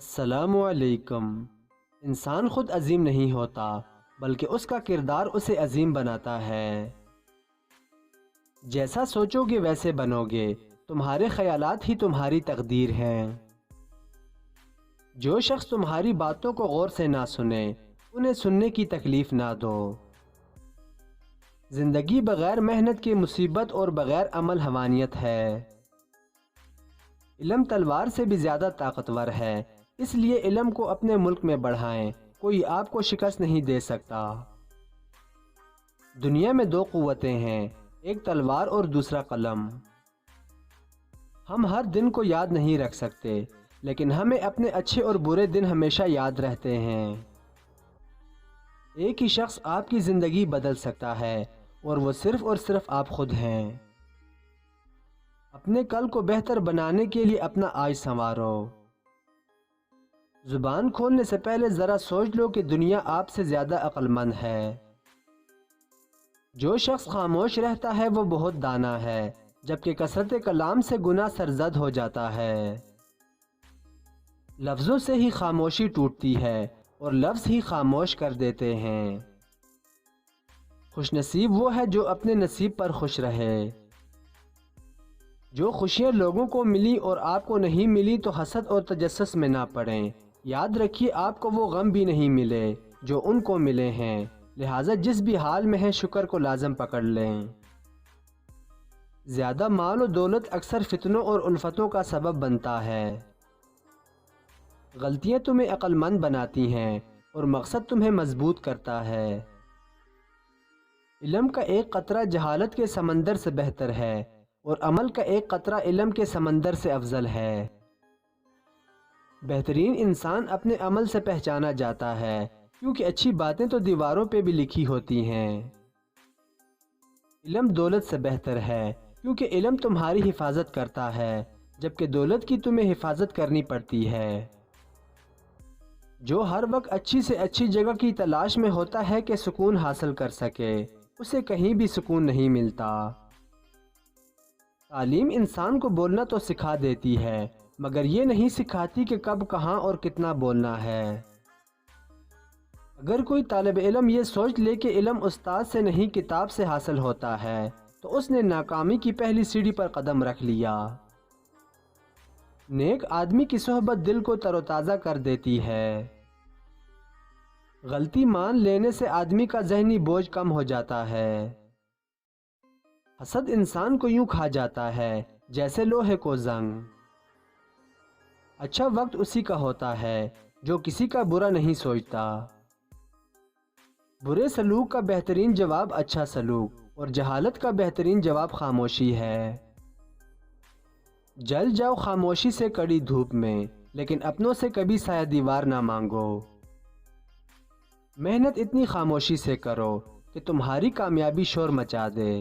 السلام علیکم۔ انسان خود عظیم نہیں ہوتا بلکہ اس کا کردار اسے عظیم بناتا ہے۔ جیسا سوچو گے ویسے بنو گے، تمہارے خیالات ہی تمہاری تقدیر ہیں۔ جو شخص تمہاری باتوں کو غور سے نہ سنے انہیں سننے کی تکلیف نہ دو۔ زندگی بغیر محنت کی مصیبت اور بغیر عمل حیوانیت ہے۔ علم تلوار سے بھی زیادہ طاقتور ہے، اس لیے علم کو اپنے ملک میں بڑھائیں، کوئی آپ کو شکست نہیں دے سکتا۔ دنیا میں دو قوتیں ہیں، ایک تلوار اور دوسرا قلم۔ ہم ہر دن کو یاد نہیں رکھ سکتے، لیکن ہمیں اپنے اچھے اور برے دن ہمیشہ یاد رہتے ہیں۔ ایک ہی شخص آپ کی زندگی بدل سکتا ہے اور وہ صرف آپ خود ہیں۔ اپنے کل کو بہتر بنانے کے لیے اپنا آج سنوارو۔ زبان کھولنے سے پہلے ذرا سوچ لو کہ دنیا آپ سے زیادہ عقل مند ہے۔ جو شخص خاموش رہتا ہے وہ بہت دانا ہے، جبکہ کثرت کلام سے گناہ سرزد ہو جاتا ہے۔ لفظوں سے ہی خاموشی ٹوٹتی ہے اور لفظ ہی خاموش کر دیتے ہیں۔ خوش نصیب وہ ہے جو اپنے نصیب پر خوش رہے۔ جو خوشیاں لوگوں کو ملی اور آپ کو نہیں ملی تو حسد اور تجسس میں نہ پڑیں۔ یاد رکھیے آپ کو وہ غم بھی نہیں ملے جو ان کو ملے ہیں، لہٰذا جس بھی حال میں ہیں شکر کو لازم پکڑ لیں۔ زیادہ مال و دولت اکثر فتنوں اور الفتوں کا سبب بنتا ہے۔ غلطیاں تمہیں عقل مند بناتی ہیں اور مقصد تمہیں مضبوط کرتا ہے۔ علم کا ایک قطرہ جہالت کے سمندر سے بہتر ہے اور عمل کا ایک قطرہ علم کے سمندر سے افضل ہے۔ بہترین انسان اپنے عمل سے پہچانا جاتا ہے، کیونکہ اچھی باتیں تو دیواروں پہ بھی لکھی ہوتی ہیں۔ علم دولت سے بہتر ہے، کیونکہ علم تمہاری حفاظت کرتا ہے، جبکہ دولت کی تمہیں حفاظت کرنی پڑتی ہے۔ جو ہر وقت اچھی سے اچھی جگہ کی تلاش میں ہوتا ہے کہ سکون حاصل کر سکے، اسے کہیں بھی سکون نہیں ملتا۔ تعلیم انسان کو بولنا تو سکھا دیتی ہے، مگر یہ نہیں سکھاتی کہ کب کہاں اور کتنا بولنا ہے۔ اگر کوئی طالب علم یہ سوچ لے کہ علم استاد سے نہیں کتاب سے حاصل ہوتا ہے تو اس نے ناکامی کی پہلی سیڑھی پر قدم رکھ لیا۔ نیک آدمی کی صحبت دل کو تر و تازہ کر دیتی ہے۔ غلطی مان لینے سے آدمی کا ذہنی بوجھ کم ہو جاتا ہے۔ حسد انسان کو یوں کھا جاتا ہے جیسے لوہے کو زنگ۔ اچھا وقت اسی کا ہوتا ہے جو کسی کا برا نہیں سوچتا۔ برے سلوک کا بہترین جواب اچھا سلوک اور جہالت کا بہترین جواب خاموشی ہے۔ جل جاؤ خاموشی سے کڑی دھوپ میں، لیکن اپنوں سے کبھی سایہ دیوار نہ مانگو۔ محنت اتنی خاموشی سے کرو کہ تمہاری کامیابی شور مچا دے۔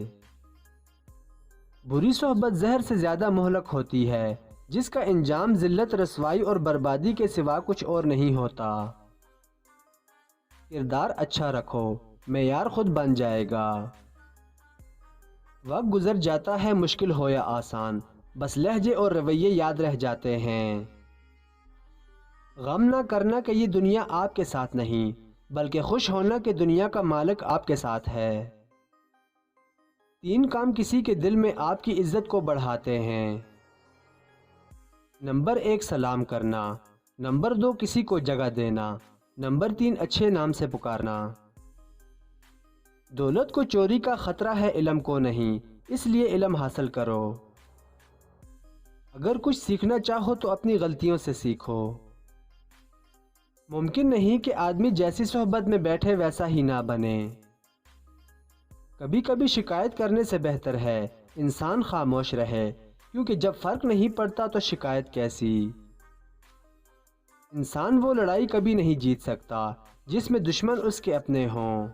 بری صحبت زہر سے زیادہ مہلک ہوتی ہے، جس کا انجام ذلت، رسوائی اور بربادی کے سوا کچھ اور نہیں ہوتا۔ کردار اچھا رکھو، معیار خود بن جائے گا۔ وقت گزر جاتا ہے مشکل ہو یا آسان، بس لہجے اور رویے یاد رہ جاتے ہیں۔ غم نہ کرنا کہ یہ دنیا آپ کے ساتھ نہیں، بلکہ خوش ہونا کہ دنیا کا مالک آپ کے ساتھ ہے۔ 3 کام کسی کے دل میں آپ کی عزت کو بڑھاتے ہیں۔ نمبر 1 سلام کرنا، نمبر 2 کسی کو جگہ دینا، نمبر 3 اچھے نام سے پکارنا۔ دولت کو چوری کا خطرہ ہے، علم کو نہیں، اس لیے علم حاصل کرو۔ اگر کچھ سیکھنا چاہو تو اپنی غلطیوں سے سیکھو۔ ممکن نہیں کہ آدمی جیسی صحبت میں بیٹھے ویسا ہی نہ بنے۔ کبھی کبھی شکایت کرنے سے بہتر ہے انسان خاموش رہے، کیونکہ جب فرق نہیں پڑتا تو شکایت کیسی۔ انسان وہ لڑائی کبھی نہیں جیت سکتا جس میں دشمن اس کے اپنے ہوں۔